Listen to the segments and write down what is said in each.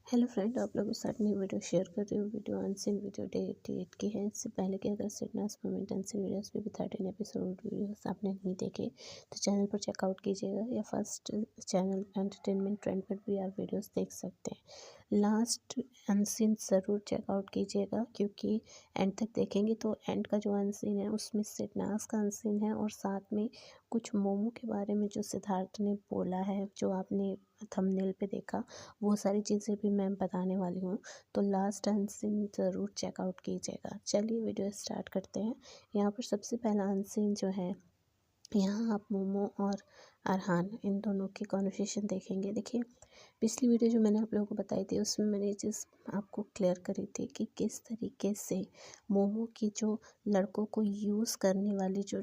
Hello friend, आप लोगों के साथ न्यू वीडियो शेयर कर रही हूँ। वीडियो अनसीन वीडियो डे 88 की है। इससे पहले कि अगर सिडनास मोमेंट अनसीन वीडियोस पे भी 13 एपिसोड वीडियोस आपने नहीं देखे तो चैनल पर चेकआउट कीजिएगा, या फर्स्ट चैनल एंटरटेनमेंट ट्रेंड पर भी आप वीडियोस देख सकते हैं। लास्ट अनसीन ज़रूर चेकआउट कीजिएगा, क्योंकि एंड तक देखेंगे तो एंड का जो अनसीन है उसमें सिडनास का अनसीन है, और साथ में कुछ मोमो के बारे में जो सिद्धार्थ ने बोला है, जो आपने थंबनेल पे देखा, वो सारी चीज़ें भी मैं बताने वाली हूँ। तो लास्ट अनसीन ज़रूर चेकआउट कीजिएगा। चलिए वीडियो स्टार्ट करते हैं। यहाँ पर सबसे पहला अनसीन जो है, यहाँ आप मोमो और अरहान इन दोनों की कॉन्वर्सेशन देखेंगे। देखिए, पिछली वीडियो जो मैंने आप लोगों को बताई थी उसमें मैंने ये चीज़ आपको क्लियर करी थी कि किस तरीके से मोमो की जो लड़कों को यूज़ करने वाली जो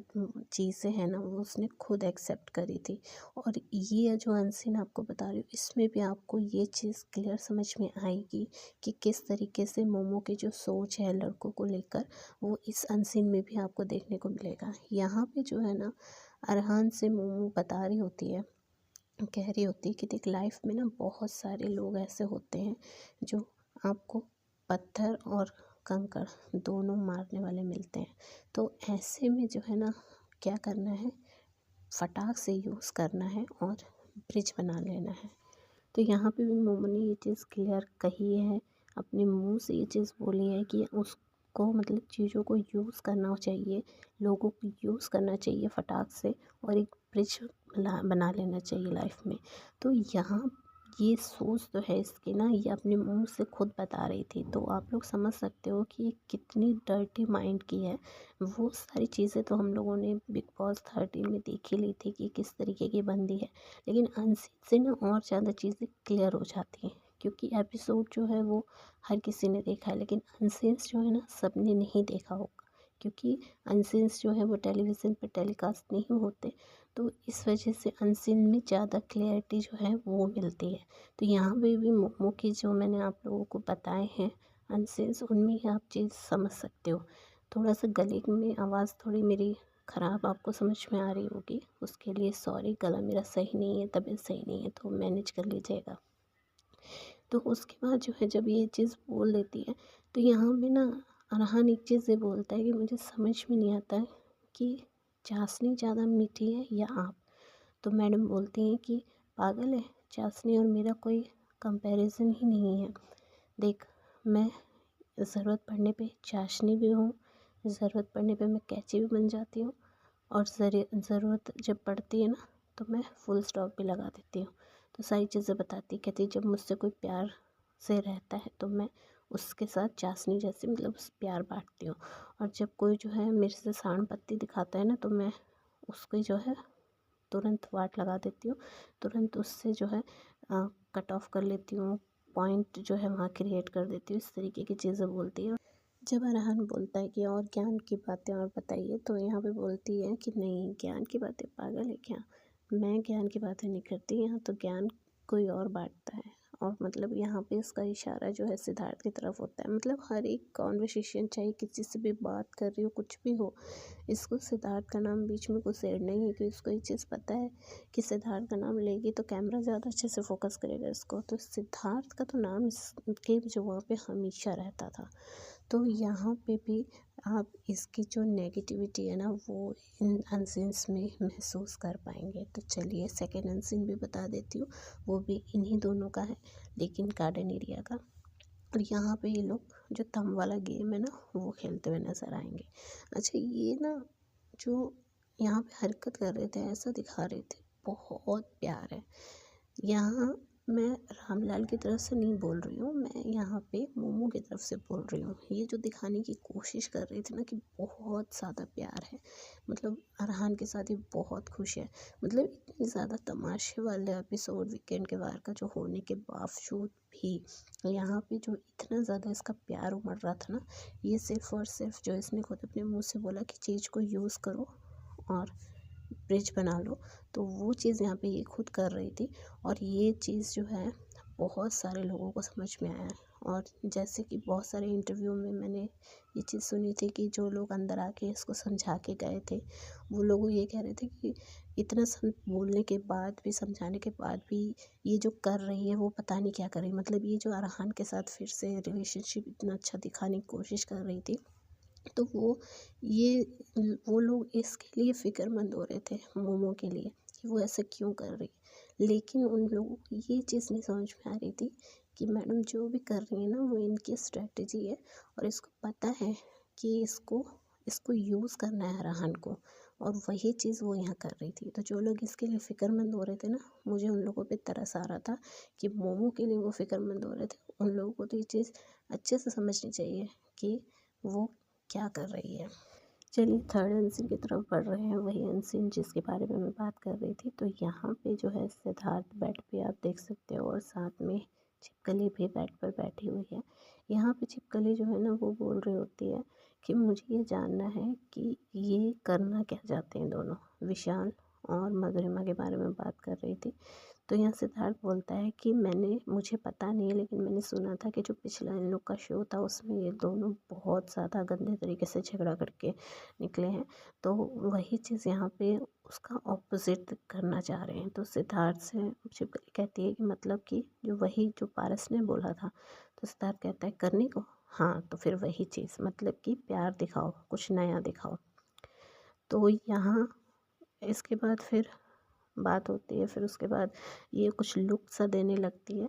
चीज़ें हैं ना, वो उसने खुद एक्सेप्ट करी थी। और ये जो अनसीन आपको बता रही हूँ, इसमें भी आपको ये चीज़ क्लियर समझ में आएगी कि किस तरीके से मोमो की जो सोच है लड़कों को लेकर, वो इस अनसीन में भी आपको देखने को मिलेगा। यहाँ पे जो है ना, अरहान से मोमो बता रही होती है, कह रही होती है कि देख, लाइफ में ना बहुत सारे लोग ऐसे होते हैं जो आपको पत्थर और कंकड़ दोनों मारने वाले मिलते हैं। तो ऐसे में जो है ना, क्या करना है, फटाक से यूज़ करना है और ब्रिज बना लेना है। तो यहाँ पे भी मोमो ने ये चीज़ क्लियर कही है, अपने मुंह से ये चीज़ बोली है कि उसको मतलब चीज़ों को यूज़ करना चाहिए, लोगों को यूज़ करना चाहिए फटाक से, और एक ब्रिज बना लेना चाहिए लाइफ में। तो यहाँ ये सोच तो है इसकी ना, ये अपने मुंह से खुद बता रही थी। तो आप लोग समझ सकते हो कि ये कितनी डर्टी माइंड की है। वो सारी चीज़ें तो हम लोगों ने बिग बॉस 13 में देख ही ली थी कि किस तरीके की बंदी है, लेकिन अनसीन से ना और ज़्यादा चीज़ें क्लियर हो जाती हैं, क्योंकि एपिसोड जो है वो हर किसी ने देखा है, लेकिन अनसीन्स जो है ना, सबने नहीं देखा होगा, क्योंकि अनसीन्स जो है वो टेलीविज़न पर टेलीकास्ट नहीं होते। तो इस वजह से अनसीन में ज़्यादा क्लियरिटी जो है वो मिलती है। तो यहाँ पे भी मोमो की जो मैंने आप लोगों को बताए हैं अनसीन्स, उनमें ही आप चीज़ समझ सकते हो। थोड़ा सा गले में आवाज़ थोड़ी मेरी ख़राब आपको समझ में आ रही होगी, उसके लिए सॉरी। गला मेरा सही नहीं है, तबीयत सही नहीं है, तो मैनेज कर लीजिएगा। तो उसके बाद जो है, जब ये चीज़ बोल देती है, तो यहाँ पे ना अरहान एक चीज़ ये बोलता है कि मुझे समझ में नहीं आता है कि चाशनी ज़्यादा मीठी है या आप। तो मैडम बोलती हैं कि पागल है, चाशनी और मेरा कोई कंपैरिजन ही नहीं है। देख, मैं ज़रूरत पड़ने पे चाशनी भी हूँ, ज़रूरत पड़ने पे मैं कैंची भी बन जाती हूँ, और ज़रूरत जब पड़ती है ना, तो मैं फुल स्टॉप भी लगा देती हूँ। तो सारी चीज़ें बताती, कहती जब मुझसे कोई प्यार से रहता है तो मैं उसके साथ चाशनी जैसे मतलब प्यार बांटती हूँ, और जब कोई जो है मेरे से सांड पत्ती दिखाता है ना, तो मैं उसको जो है तुरंत वाट लगा देती हूँ, तुरंत उससे जो है कट ऑफ कर लेती हूँ, पॉइंट जो है वहाँ क्रिएट कर देती हूँ। इस तरीके की चीज़ें बोलती है। जब अरहान बोलता है कि और ज्ञान की बातें और बताइए, तो यहाँ पे बोलती है कि नहीं, ज्ञान की बातें, पागल है क्या, मैं ज्ञान की बातें नहीं करती, यहाँ तो ज्ञान कोई और बांटता है। और मतलब यहाँ पे इसका इशारा जो है सिद्धार्थ की तरफ होता है। मतलब हर एक कॉन्वर्सेशन, चाहे किसी से भी बात कर रही हो, कुछ भी हो, इसको सिद्धार्थ का नाम बीच में कुछ ऐड नहीं है, क्योंकि इसको ये चीज़ पता है कि सिद्धार्थ का नाम लेगी तो कैमरा ज़्यादा अच्छे से फोकस करेगा इसको। तो सिद्धार्थ का तो नाम इसके जो वहाँ पे हमेशा रहता था। तो यहाँ पे भी आप इसकी जो नेगेटिविटी है ना, वो इन अनसीन्स में महसूस कर पाएंगे। तो चलिए सेकेंड अनसीन भी बता देती हूँ, वो भी इन्हीं दोनों का है, लेकिन गार्डन एरिया का। और यहाँ पे ये लोग जो थंब वाला गेम है ना, वो खेलते हुए नज़र आएंगे। अच्छा, ये ना जो यहाँ पे हरकत कर रहे थे, ऐसा दिखा रहे थे, बहुत प्यार है। यहाँ मैं रामलाल की तरफ से नहीं बोल रही हूँ, मैं यहाँ पे मोमो की तरफ से बोल रही हूँ। ये जो दिखाने की कोशिश कर रही थी ना कि बहुत ज़्यादा प्यार है, मतलब अरहान के साथ ही बहुत खुश है। मतलब इतनी ज़्यादा तमाशे वाले एपिसोड वीकेंड के वार का जो होने के बावजूद भी यहाँ पे जो इतना ज़्यादा इसका प्यार उमड़ रहा था ना, ये सिर्फ़ और सिर्फ जो इसने खुद अपने मुँह से बोला कि चीज़ को यूज़ करो और ब्रिज बना लो, तो वो चीज़ यहाँ पे ये खुद कर रही थी। और ये चीज़ जो है बहुत सारे लोगों को समझ में आया है, और जैसे कि बहुत सारे इंटरव्यू में मैंने ये चीज़ सुनी थी कि जो लोग अंदर आके इसको समझा के गए थे, वो लोग ये कह रहे थे कि इतना बोलने के बाद भी, समझाने के बाद भी ये जो कर रही है वो पता नहीं क्या कर रही है। मतलब ये जो अरहान के साथ फिर से रिलेशनशिप इतना अच्छा दिखाने की कोशिश कर रही थी, तो ये वो लोग इसके लिए फ़िक्रमंद हो रहे थे, मोमो के लिए, कि वो ऐसा क्यों कर रही है। लेकिन उन लोगों को ये चीज़ नहीं समझ में आ रही थी कि मैडम जो भी कर रही है ना, वो इनकी स्ट्रेटजी है और इसको पता है कि इसको इसको यूज़ करना है अरहान को, और वही चीज़ वो यहाँ कर रही थी। तो जो लोग इसके लिए फ़िक्रमंद हो रहे थे ना, मुझे उन लोगों पे तरस आ रहा था कि मोमो के लिए वो फ़िक्रमंद हो रहे थे। उन लोगों को तो ये चीज़ अच्छे से समझनी चाहिए कि वो क्या कर रही है। चलिए थर्ड अनसीन की तरफ बढ़ रहे हैं, वही अनसीन जिसके बारे में मैं बात कर रही थी। तो यहाँ पे जो है सिद्धार्थ बेड पे आप देख सकते हो और साथ में छिपकली भी बेड पर बैठी हुई है। यहाँ पे छिपकली जो है ना, वो बोल रही होती है कि मुझे ये जानना है कि ये करना क्या चाहते हैं दोनों। विशाल और मधुरिमा के बारे में बात कर रही थी। तो यहाँ सिद्धार्थ बोलता है कि मुझे पता नहीं है, लेकिन मैंने सुना था कि जो पिछला इन लोग का शो था उसमें ये दोनों बहुत ज़्यादा गंदे तरीके से झगड़ा करके निकले हैं। तो वही चीज़ यहाँ पे उसका ऑपोजिट करना चाह रहे हैं। तो सिद्धार्थ से शिवकली कहती है कि मतलब कि जो पारस ने बोला था। तो सिद्धार्थ कहता है करने को, हाँ तो फिर वही चीज़, मतलब कि प्यार दिखाओ, कुछ नया दिखाओ। तो यहाँ इसके बाद फिर बात होती है, फिर उसके बाद ये कुछ लुक सा देने लगती है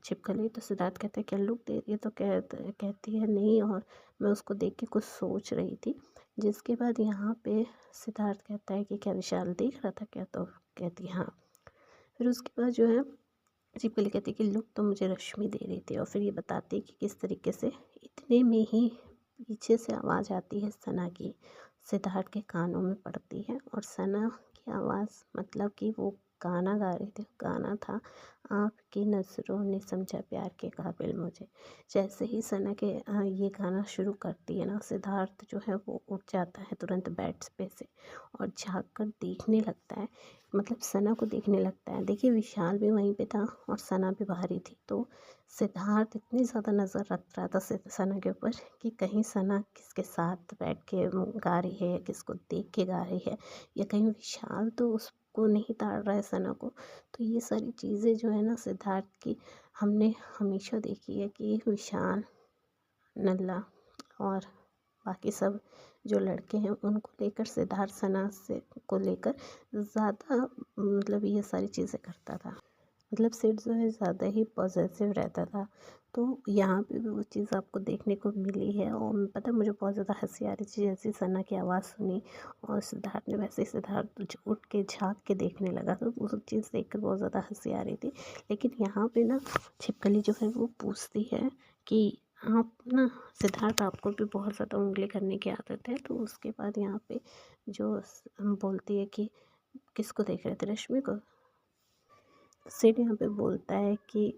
छिपकली। तो सिद्धार्थ कहता है क्या लुक दे रही है, तो कहती है नहीं, और मैं उसको देख के कुछ सोच रही थी। जिसके बाद यहाँ पे सिद्धार्थ कहता है कि क्या विशाल देख रहा था क्या, तो कहती है हाँ। फिर उसके बाद जो है छिपकली कहती है कि लुक तो मुझे रश्मि दे रही थी, और फिर ये बताती है कि किस तरीके से। इतने में ही पीछे से आवाज़ आती है सना की, सिद्धार्थ के कानों में पड़ती है, और सना की आवाज़ मतलब कि वो गाना गा रही थी। गाना था आपकी नज़रों ने समझा प्यार के काबिल मुझे। जैसे ही सना के ये गाना शुरू करती है ना, सिद्धार्थ जो है वो उठ जाता है तुरंत बेड पे से और झाँक कर देखने लगता है, मतलब सना को देखने लगता है। देखिए विशाल भी वहीं पे था और सना भी बाहर ही थी। तो सिद्धार्थ इतनी ज़्यादा नज़र रख रहा था सना के ऊपर कि कहीं सना किसके साथ बैठ के गा रही है या किसको देख के गा रही है, या कहीं विशाल तो उसको नहीं ताड़ रहा है सना को। तो ये सारी चीज़ें जो है ना सिद्धार्थ की, हमने हमेशा देखी है कि विशाल, नल्ला और बाकी सब जो लड़के हैं उनको लेकर सिद्धार्थ सना से को लेकर ज़्यादा मतलब ये सारी चीज़ें करता था। मतलब सिड जो है ज़्यादा ही पॉजिटिव रहता था। तो यहाँ पे भी वो चीज़ आपको देखने को मिली है, और पता है मुझे बहुत ज़्यादा हंसी आ रही थी जैसे सना की आवाज़ सुनी और सिद्धार्थ ने वैसे ही सिद्धार्थ उठ के झाँक के देखने लगा, तो वो सब चीज़ देख कर बहुत ज़्यादा हंसी आ रही थी। लेकिन यहाँ पे ना छिपकली जो है वो पूछती है कि आप ना सिद्धार्थ आपको भी बहुत ज़्यादा उंगली करने की आदत है। तो उसके बाद यहाँ पे जो बोलती है कि किसको देख रहे थे, रश्मि को। सिड यहाँ पे बोलता है कि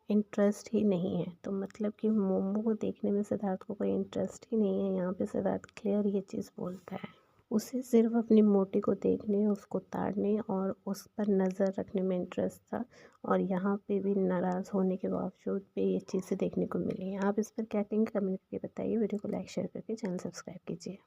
इंटरेस्ट ही नहीं है। तो मतलब कि मोमो को देखने में सिद्धार्थ को कोई इंटरेस्ट ही नहीं है। यहाँ पे सिद्धार्थ क्लियर ये चीज़ बोलता है। उसे सिर्फ अपनी मोटी को देखने, उसको ताड़ने और उस पर नज़र रखने में इंटरेस्ट था, और यहाँ पे भी नाराज़ होने के बावजूद भी ये चीज़ें देखने को मिली हैं। आप इस पर क्या कहेंगे, कमेंट करके बताइए। वीडियो को लाइक शेयर करके चैनल सब्सक्राइब कीजिए।